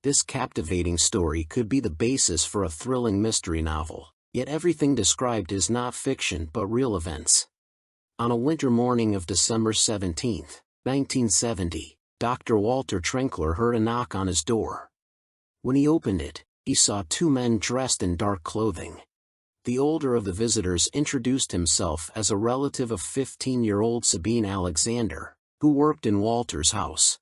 This captivating story could be the basis for a thrilling mystery novel, yet everything described is not fiction but real events. On a winter morning of December 17, 1970, Dr. Walter Trinkler heard a knock on his door. When he opened it, he saw two men dressed in dark clothing. The older of the visitors introduced himself as a relative of 15-year-old Sabine Alexander, who worked in Walter's house.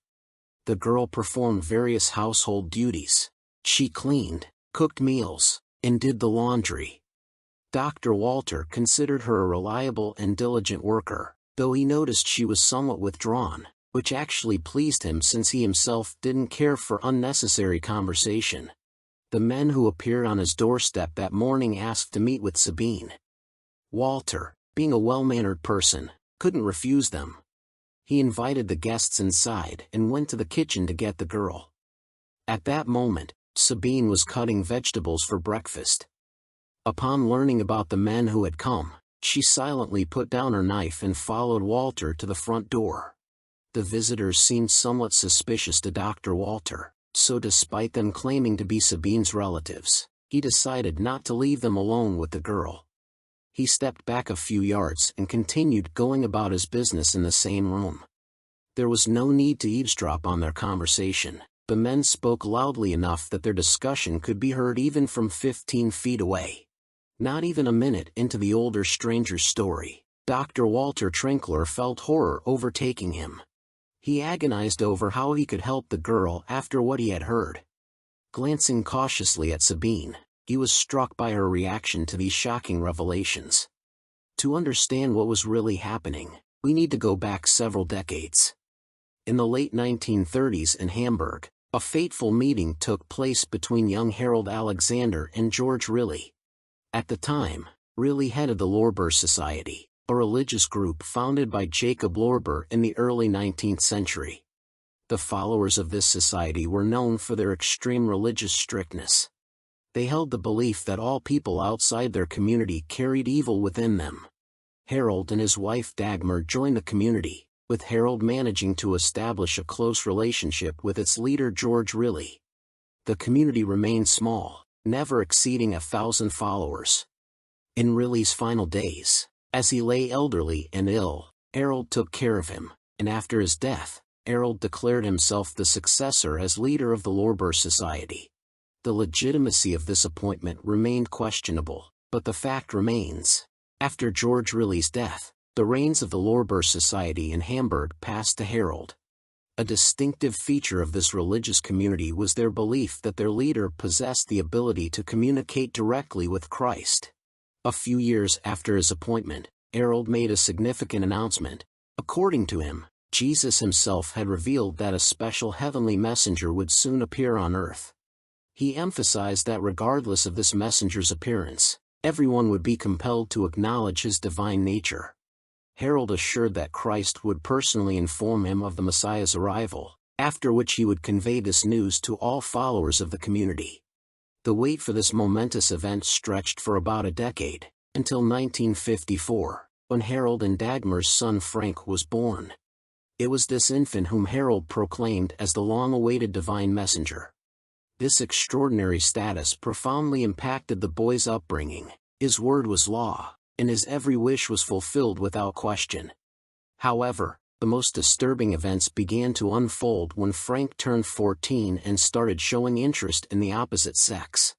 The girl performed various household duties. She cleaned, cooked meals, and did the laundry. Dr. Walter considered her a reliable and diligent worker, though he noticed she was somewhat withdrawn, which actually pleased him since he himself didn't care for unnecessary conversation. The men who appeared on his doorstep that morning asked to meet with Sabine. Walter, being a well-mannered person, couldn't refuse them. He invited the guests inside and went to the kitchen to get the girl. At that moment, Sabine was cutting vegetables for breakfast. Upon learning about the men who had come, she silently put down her knife and followed Walter to the front door. The visitors seemed somewhat suspicious to Dr. Walter, so despite them claiming to be Sabine's relatives, he decided not to leave them alone with the girl. He stepped back a few yards and continued going about his business in the same room. There was no need to eavesdrop on their conversation. The men spoke loudly enough that their discussion could be heard even from 15 feet away. Not even a minute into the older stranger's story, Dr. Walter Trinkler felt horror overtaking him. He agonized over how he could help the girl after what he had heard. Glancing cautiously at Sabine, he was struck by her reaction to these shocking revelations. To understand what was really happening, we need to go back several decades. In the late 1930s in Hamburg, a fateful meeting took place between young Harold Alexander and George Riley. At the time, Riley headed the Lorber Society, a religious group founded by Jacob Lorber in the early 19th century. The followers of this society were known for their extreme religious strictness. They held the belief that all people outside their community carried evil within them. Harold and his wife Dagmar joined the community, with Harold managing to establish a close relationship with its leader George Riley. The community remained small, never exceeding 1,000 followers. In Riley's final days, as he lay elderly and ill, Harold took care of him, and after his death, Harold declared himself the successor as leader of the Lorber Society. The legitimacy of this appointment remained questionable, but the fact remains. After George Riley's death, the reins of the Lorber Society in Hamburg passed to Harold. A distinctive feature of this religious community was their belief that their leader possessed the ability to communicate directly with Christ. A few years after his appointment, Harold made a significant announcement. According to him, Jesus himself had revealed that a special heavenly messenger would soon appear on earth. He emphasized that regardless of this messenger's appearance, everyone would be compelled to acknowledge his divine nature. Harold assured that Christ would personally inform him of the Messiah's arrival, after which he would convey this news to all followers of the community. The wait for this momentous event stretched for about a decade, until 1954, when Harold and Dagmar's son Frank was born. It was this infant whom Harold proclaimed as the long-awaited divine messenger. This extraordinary status profoundly impacted the boy's upbringing. His word was law, and his every wish was fulfilled without question. However, the most disturbing events began to unfold when Frank turned 14 and started showing interest in the opposite sex.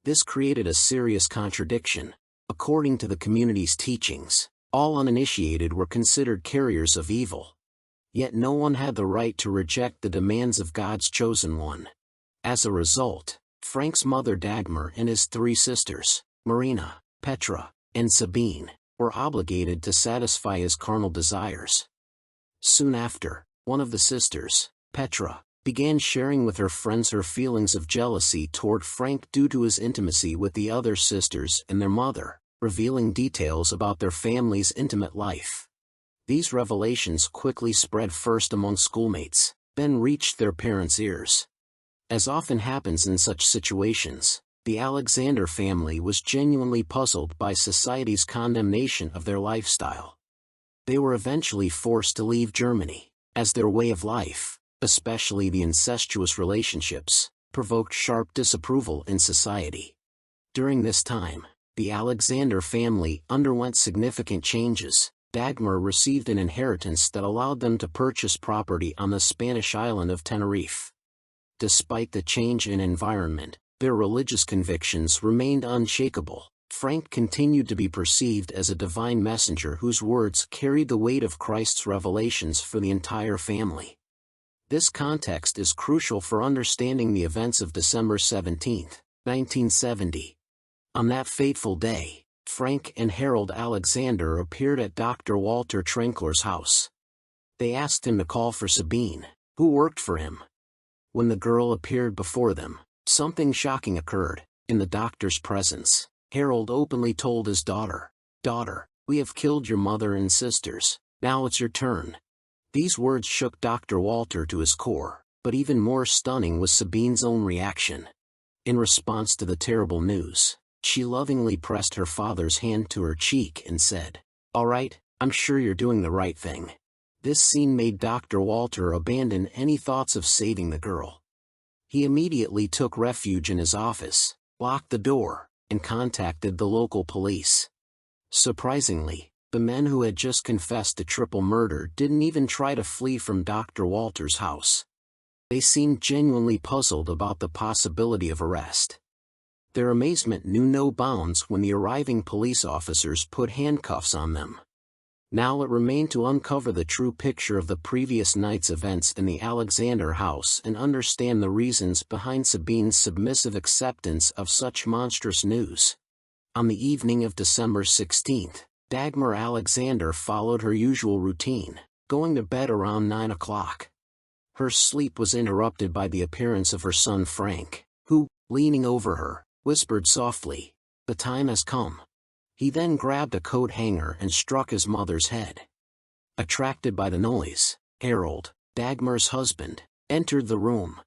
This created a serious contradiction. According to the community's teachings, all uninitiated were considered carriers of evil. Yet no one had the right to reject the demands of God's chosen one. As a result, Frank's mother Dagmar and his 3 sisters, Marina, Petra, and Sabine, were obligated to satisfy his carnal desires. Soon after, one of the sisters, Petra, began sharing with her friends her feelings of jealousy toward Frank due to his intimacy with the other sisters and their mother, revealing details about their family's intimate life. These revelations quickly spread first among schoolmates, then reached their parents' ears. As often happens in such situations, the Alexander family was genuinely puzzled by society's condemnation of their lifestyle. They were eventually forced to leave Germany, as their way of life, especially the incestuous relationships, provoked sharp disapproval in society. During this time, the Alexander family underwent significant changes. Dagmar received an inheritance that allowed them to purchase property on the Spanish island of Tenerife. Despite the change in environment, their religious convictions remained unshakable. Frank continued to be perceived as a divine messenger whose words carried the weight of Christ's revelations for the entire family. This context is crucial for understanding the events of December 17, 1970. On that fateful day, Frank and Harold Alexander appeared at Dr. Walter Trinkler's house. They asked him to call for Sabine, who worked for him. When the girl appeared before them, something shocking occurred. In the doctor's presence, Harold openly told his daughter, "Daughter, we have killed your mother and sisters, now it's your turn." These words shook Dr. Walter to his core, but even more stunning was Sabine's own reaction. In response to the terrible news, she lovingly pressed her father's hand to her cheek and said, "All right, I'm sure you're doing the right thing." This scene made Dr. Walter abandon any thoughts of saving the girl. He immediately took refuge in his office, locked the door, and contacted the local police. Surprisingly, the men who had just confessed to triple murder didn't even try to flee from Dr. Walter's house. They seemed genuinely puzzled about the possibility of arrest. Their amazement knew no bounds when the arriving police officers put handcuffs on them. Now it remained to uncover the true picture of the previous night's events in the Alexander house and understand the reasons behind Sabine's submissive acceptance of such monstrous news. On the evening of December 16th, Dagmar Alexander followed her usual routine, going to bed around 9 o'clock. Her sleep was interrupted by the appearance of her son Frank, who, leaning over her, whispered softly, "The time has come." He then grabbed a coat hanger and struck his mother's head. Attracted by the noise, Harold, Dagmar's husband, entered the room.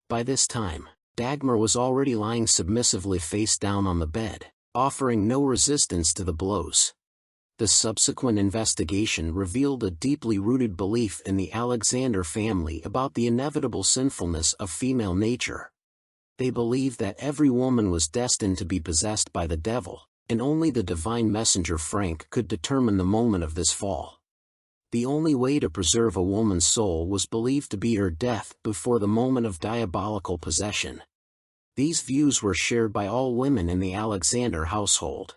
By this time, Dagmar was already lying submissively face down on the bed, offering no resistance to the blows. The subsequent investigation revealed a deeply rooted belief in the Alexander family about the inevitable sinfulness of female nature. They believed that every woman was destined to be possessed by the devil, and only the divine messenger Frank could determine the moment of this fall. The only way to preserve a woman's soul was believed to be her death before the moment of diabolical possession. These views were shared by all women in the Alexander household.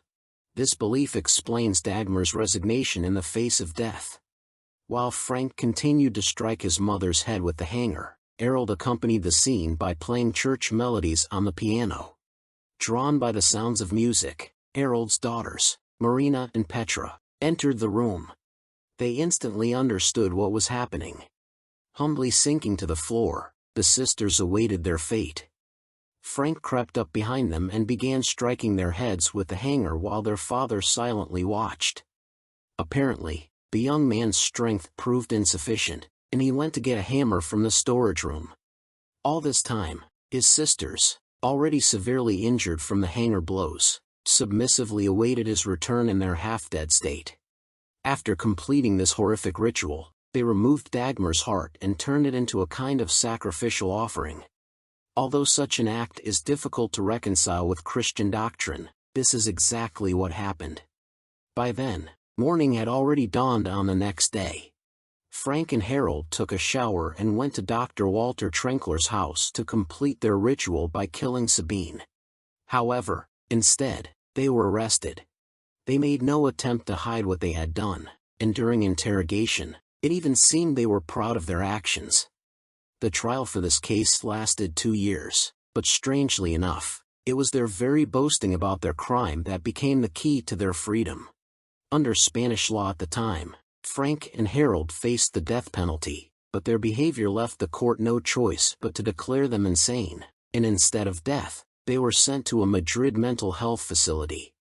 This belief explains Dagmar's resignation in the face of death. While Frank continued to strike his mother's head with the hanger, Harold accompanied the scene by playing church melodies on the piano. Drawn by the sounds of music, Harold's daughters, Marina and Petra, entered the room. They instantly understood what was happening. Humbly sinking to the floor, the sisters awaited their fate. Frank crept up behind them and began striking their heads with the hanger while their father silently watched. Apparently, the young man's strength proved insufficient, and he went to get a hammer from the storage room. All this time, his sisters, already severely injured from the hanger blows, submissively awaited his return in their half-dead state. After completing this horrific ritual, they removed Dagmar's heart and turned it into a kind of sacrificial offering. Although such an act is difficult to reconcile with Christian doctrine, this is exactly what happened. By then, morning had already dawned on the next day. Frank and Harold took a shower and went to Dr. Walter Trinkler's house to complete their ritual by killing Sabine. However, instead, they were arrested. They made no attempt to hide what they had done, and during interrogation, it even seemed they were proud of their actions. The trial for this case lasted 2 years, but strangely enough, it was their very boasting about their crime that became the key to their freedom. Under Spanish law at the time, Frank and Harold faced the death penalty, but their behavior left the court no choice but to declare them insane, and instead of death, they were sent to a Madrid mental health facility.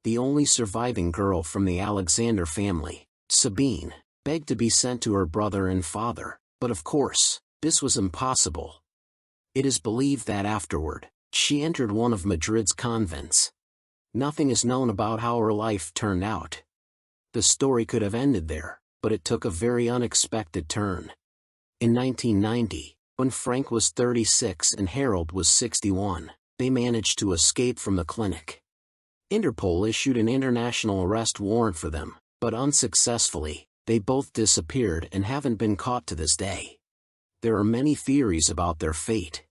The only surviving girl from the Alexander family, Sabine, begged to be sent to her brother and father, but of course, this was impossible. It is believed that afterward, she entered one of Madrid's convents. Nothing is known about how her life turned out. The story could have ended there, but it took a very unexpected turn. In 1990, When Frank was 36 and Harold was 61, they managed to escape from the clinic. Interpol issued an international arrest warrant for them, but unsuccessfully. They both disappeared and haven't been caught to this day. There are many theories about their fate.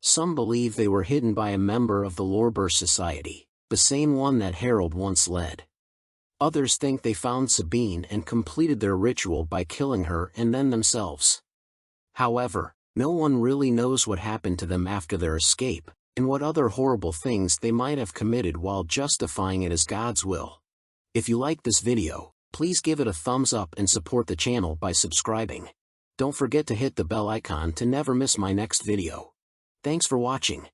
Some believe they were hidden by a member of the Lorber Society, the same one that Harold once led. Others think they found Sabine and completed their ritual by killing her and then themselves. However, no one really knows what happened to them after their escape, and what other horrible things they might have committed while justifying it as God's will. If you like this video, please give it a thumbs up and support the channel by subscribing. Don't forget to hit the bell icon to never miss my next video. Thanks for watching.